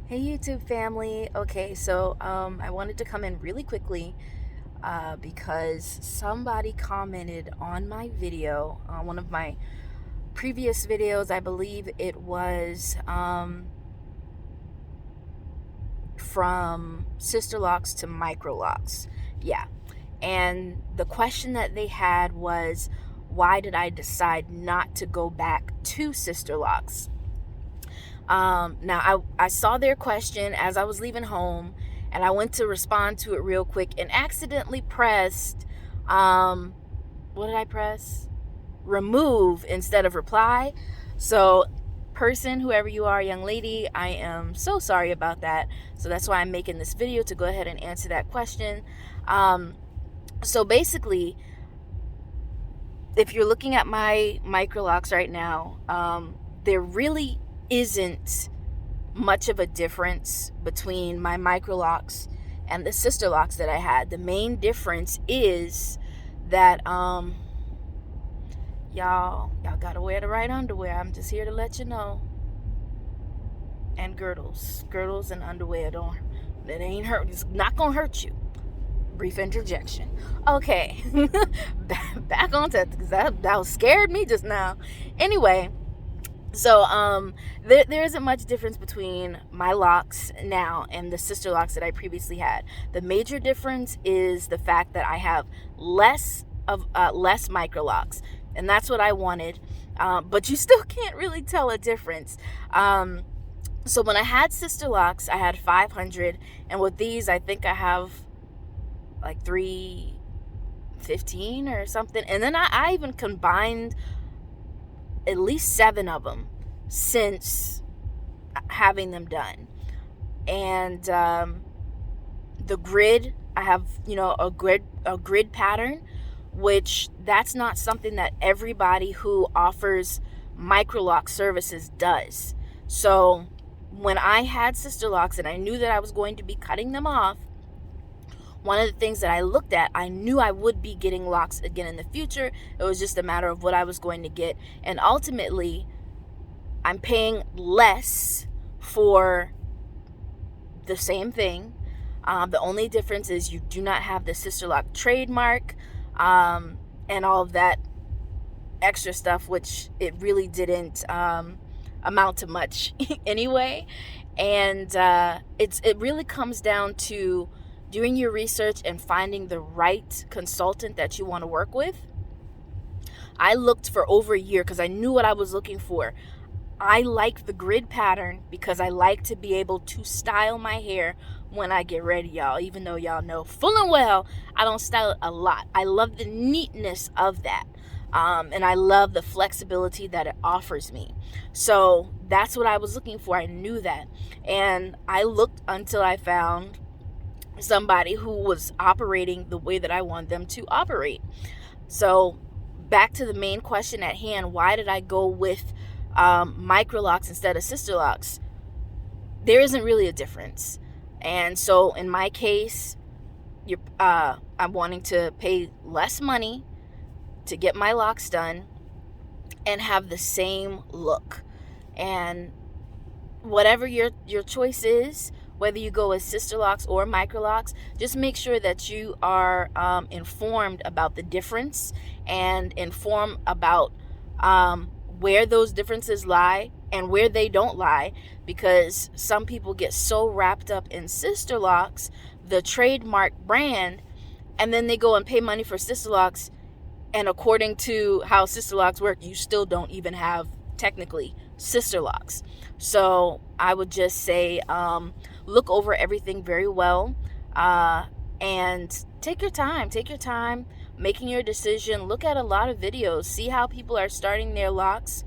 Hey YouTube family. Okay, so I wanted to come in really quickly because somebody commented on my video, one of my previous videos. I believe it was from Sisterlocks to Microlocs. Yeah. And the question that they had was, why did I decide not to go back to Sisterlocks? Now, I saw their question as I was leaving home, and I went to respond to it real quick and accidentally pressed, what did I press? Remove instead of reply. So, person, whoever you are, young lady, I am so sorry about that. So that's why I'm making this video, to go ahead and answer that question. So basically, if you're looking at my Microlocs right now, there really isn't much of a difference between my Microlocs and the Sisterlocks that I had. The main difference is that y'all gotta wear the right underwear. I'm just here to let you know. And girdles and underwear, don't, that ain't hurt, it's not gonna hurt you. Brief interjection. Okay. Back on to, because that scared me just now. Anyway, so there isn't much difference between my locks now and the Sisterlocks that I previously had. The major difference is the fact that I have less Microlocs, and that's what I wanted. But you still can't really tell a difference. So when I had Sisterlocks, I had 500, and with these, I think I have like 315 or something. And then I even combined at least 7 of them since having them done. And the grid, I have, a grid pattern, which that's not something that everybody who offers Microlock services does. So when I had Sisterlocks and I knew that I was going to be cutting them off, one of the things that I looked at, I knew I would be getting locks again in the future. It was just a matter of what I was going to get. And ultimately, I'm paying less for the same thing. The only difference is you do not have the Sisterlock trademark and all of that extra stuff, which it really didn't amount to much anyway. And it really comes down to doing your research and finding the right consultant that you want to work with. I looked for over a year because I knew what I was looking for. I like the grid pattern because I like to be able to style my hair when I get ready, y'all. Even though y'all know full and well I don't style it a lot. I love the neatness of that. And I love the flexibility that it offers me. So that's what I was looking for. I knew that. And I looked until I found somebody who was operating the way that I want them to operate. So back to the main question at hand, why did I go with Microlocs instead of Sisterlocks? There isn't really a difference. And so in my case, I'm wanting to pay less money to get my locks done and have the same look. And whatever your choice is, whether you go with Sisterlocks or Microlocs, just make sure that you are informed about the difference and informed about where those differences lie and where they don't lie, because some people get so wrapped up in Sisterlocks, the trademark brand, and then they go and pay money for Sisterlocks, and according to how Sisterlocks work, you still don't even have technically Sisterlocks. So I would just say look over everything very well and take your time making your decision. Look at a lot of videos, see how people are starting their locks,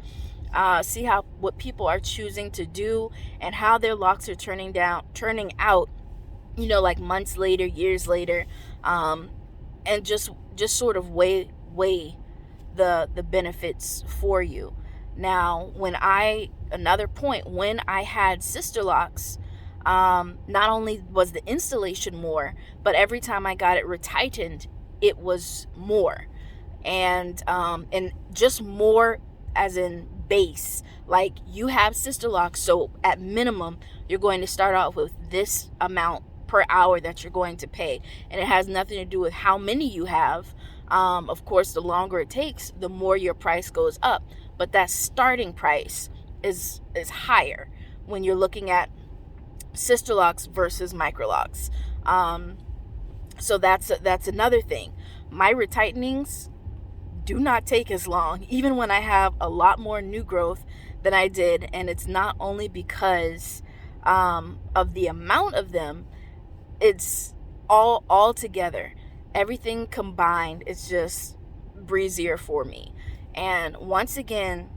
see what people are choosing to do and how their locks are turning out, like months later, years later, and just sort of weigh the benefits for you. Now, when I had Sisterlocks, not only was the installation more, but every time I got it retightened, it was more. And just more as in base. Like, you have Sisterlocks, so at minimum you're going to start off with this amount per hour that you're going to pay, and it has nothing to do with how many you have. Of course, the longer it takes, the more your price goes up, but that starting price is higher when you're looking at Sisterlocks versus Microlocs. So that's another thing. My retightenings do not take as long, even when I have a lot more new growth than I did. And it's not only because of the amount of them, it's all together. Everything combined, it's just breezier for me. And once again,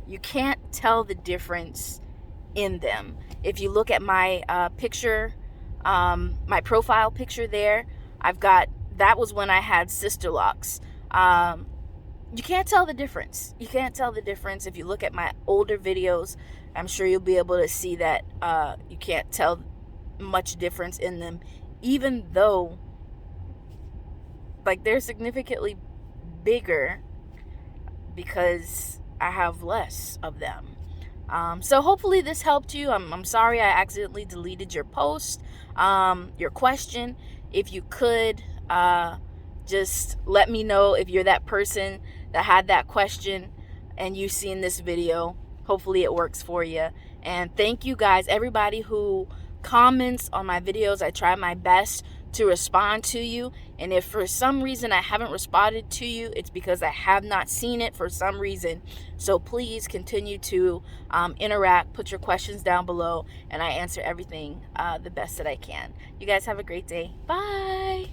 you can't tell the difference in them. If you look at my picture, my profile picture there, that was when I had Sisterlocks. You can't tell the difference. You can't tell the difference. If you look at my older videos, I'm sure you'll be able to see that you can't tell much difference in them, even though like they're significantly bigger because I have less of them. So hopefully this helped you. I'm sorry I accidentally deleted your post, your question. If you could, just let me know if you're that person that had that question and you've seen this video. Hopefully it works for you. And thank you guys, everybody who comments on my videos. I try my best to respond to you, and if for some reason I haven't responded to you, it's because I have not seen it for some reason. So please continue to interact, put your questions down below, and I answer everything the best that I can. You guys have a great day. Bye.